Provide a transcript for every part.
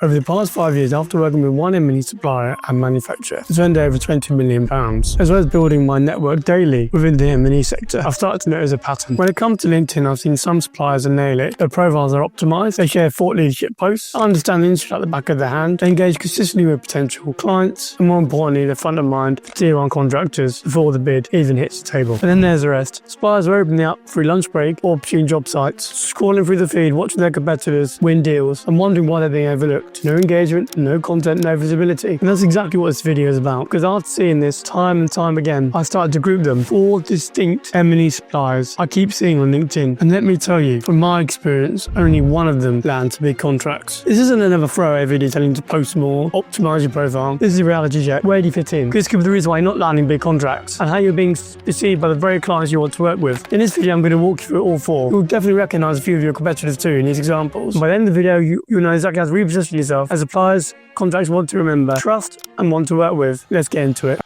Over the past 5 years, after working with one M&E supplier and manufacturer, I've earned over £20 million, as well as building my network daily within the M&E sector. I've started to notice a pattern. When it comes to LinkedIn, I've seen some suppliers that nail it. Their profiles are optimized, they share thought leadership posts, understand the industry at the back of their hand, they engage consistently with potential clients, and more importantly, they're front of mind for tier 1 contractors before the bid even hits the table. And then there's the rest. Suppliers are opening up through lunch break or between job sites, scrolling through the feed, watching their competitors win deals, and wondering why they're being overlooked. No engagement, no content, no visibility. And that's exactly what this video is about. Because after seeing this time and time again, I started to group them. 4 distinct M&E suppliers I keep seeing on LinkedIn. And let me tell you, from my experience, only one of them lands big contracts. This isn't another throwaway video telling you to post more, optimize your profile. This is a reality check. Where do you fit in? This could be the reason why you're not landing big contracts and how you're being deceived by the very clients you want to work with. In this video, I'm going to walk you through all 4. You'll definitely recognize a few of your competitors too in these examples. And by the end of the video, you'll know exactly how to reposition yourself as suppliers, contracts want to remember, trust, and want to work with. Let's get into it.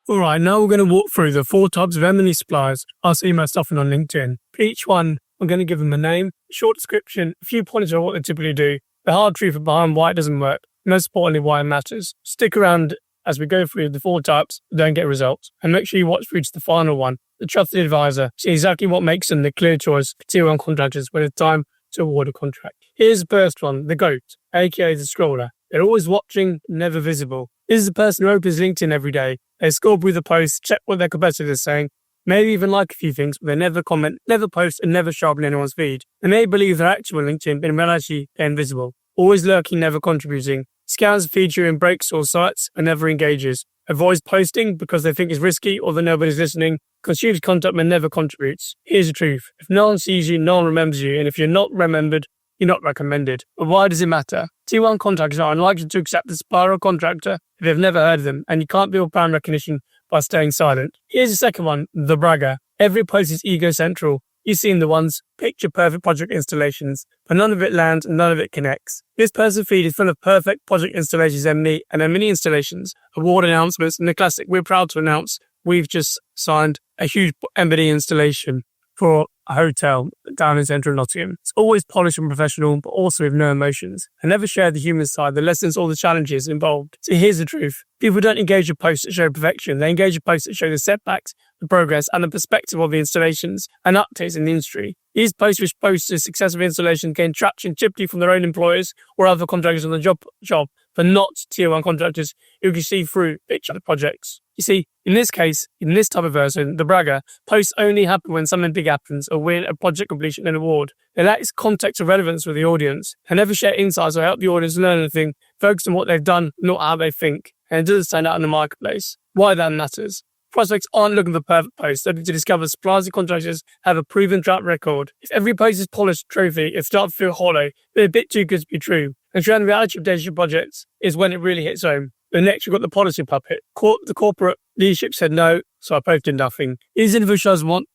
Alright, now we're going to walk through the 4 types of M&E suppliers I see most often on LinkedIn. For each one, I'm going to give them a name, a short description, a few pointers of what they typically do, the hard truth behind why it doesn't work, and most importantly, why it matters. Stick around as we go through the 4 types that don't get results, and make sure you watch through to the final one, the trusted advisor. See exactly what makes them the clear choice for tier 1 contractors when it's time to award a contract. Here's the first one, the GOAT, aka the scroller. They're always watching, never visible. This is the person who opens LinkedIn every day. They scroll through the posts, check what their competitors are saying, maybe even like a few things, but they never comment, never post, and never show up in anyone's feed. They may believe they're active on LinkedIn, but in reality, they're invisible. Always lurking, never contributing. Scans the feed during breaks or sites and never engages. Avoids posting because they think it's risky or that nobody's listening. Consumes content but never contributes. Here's the truth. If no one sees you, no one remembers you, and if you're not remembered, you're not recommended. But why does it matter? Tier 1 contractors are unlikely to accept the supplier or contractor if they've never heard of them, and you can't build brand recognition by staying silent. Here's the second one, the bragger. Every post is ego-central. You've seen the ones, picture-perfect project installations, but none of it lands and none of it connects. This person's feed is full of perfect project installations and mini installations, award announcements, and the classic, we're proud to announce we've just signed a huge M&E installation for a hotel down in central Nottingham. It's always polished and professional, but also with no emotions. I never share the human side, the lessons or the challenges involved. So here's the truth. People don't engage with posts that show perfection. They engage with posts that show the setbacks, the progress, and the perspective of the installations and updates in the industry. These posts which post the successful installation gain traction typically from their own employers or other contractors on the job, but not tier 1 contractors who can see through picture the projects. You see, in this case, in this type of version, the bragger, posts only happen when something big happens or win a project completion and award. They lack context or relevance with the audience. They never share insights or help the audience learn anything, focus on what they've done, not how they think. And it doesn't stand out in the marketplace. Why that matters? Prospects aren't looking for perfect posts. They're looking to discover suppliers and contractors have a proven track record. If every post is polished trophy, it starts to feel hollow. They're a bit too good to be true. And showing the reality of data projects is when it really hits home. But next, you've got the policy puppet. The corporate leadership said no, so I posted nothing. These individuals want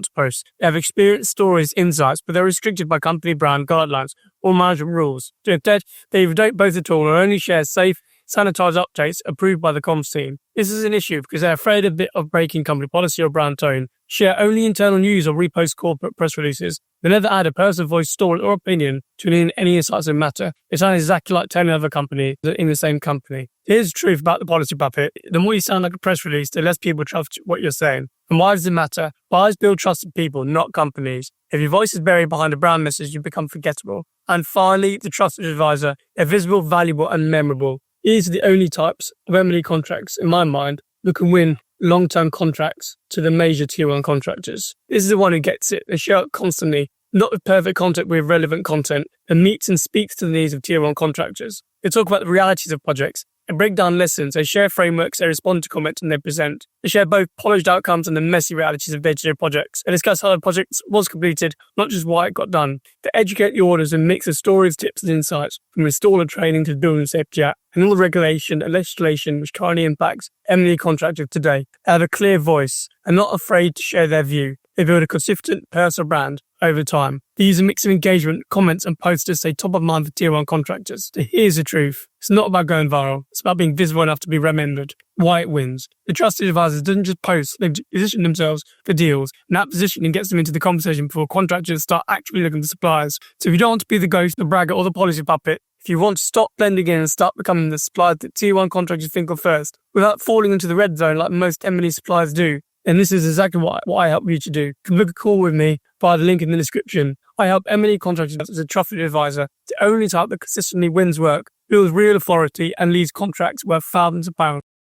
to post. They have experience, stories, insights, but they're restricted by company brand guidelines or management rules. So instead, they either don't post at all or only share safe, sanitized updates approved by the comms team. This is an issue because they're afraid a bit of breaking company policy or brand tone. Share only internal news or repost corporate press releases. They never add a personal voice, story, or opinion to any insights that matter. It sounds exactly like telling another company in the same company. Here's the truth about the policy puppet. The more you sound like a press release, the less people trust what you're saying. And why does it matter? Buyers build trusted people, not companies. If your voice is buried behind a brand message, you become forgettable. And finally, the trusted advisor. They're visible, valuable, and memorable. These are the only types of M&E contracts, in my mind, that can win long-term contracts to the major tier 1 contractors. This is the one who gets it. They show up constantly, not with perfect content, with relevant content, and meets and speaks to the needs of tier 1 contractors. They talk about the realities of projects and break down lessons. They share frameworks, they respond to comments, and they present. They share both polished outcomes and the messy realities of day-to-day projects. They discuss how the project was completed, not just why it got done. They educate the orders and mix of stories, tips, and insights, from installer training to building safety act, and all the regulation and legislation which currently impacts M&E contractors today. They have a clear voice and not afraid to share their view. They build a consistent personal brand, over time. They use a mix of engagement, comments and posts to stay top of mind for tier 1 contractors. So here's the truth. It's not about going viral. It's about being visible enough to be remembered. Why it wins. The trusted advisors didn't just post, they position themselves for deals, and that positioning gets them into the conversation before contractors start actually looking for suppliers. So if you don't want to be the ghost, the braggart or the policy puppet, if you want to stop blending in and start becoming the supplier that tier 1 contractors think of first, without falling into the red zone like most M&E suppliers do, then this is exactly what I help you to do. You can book a call with me via the link in the description. I help M&E contractors as a trusted advisor, the only type that consistently wins work, builds real authority and leads contracts worth thousands of pounds.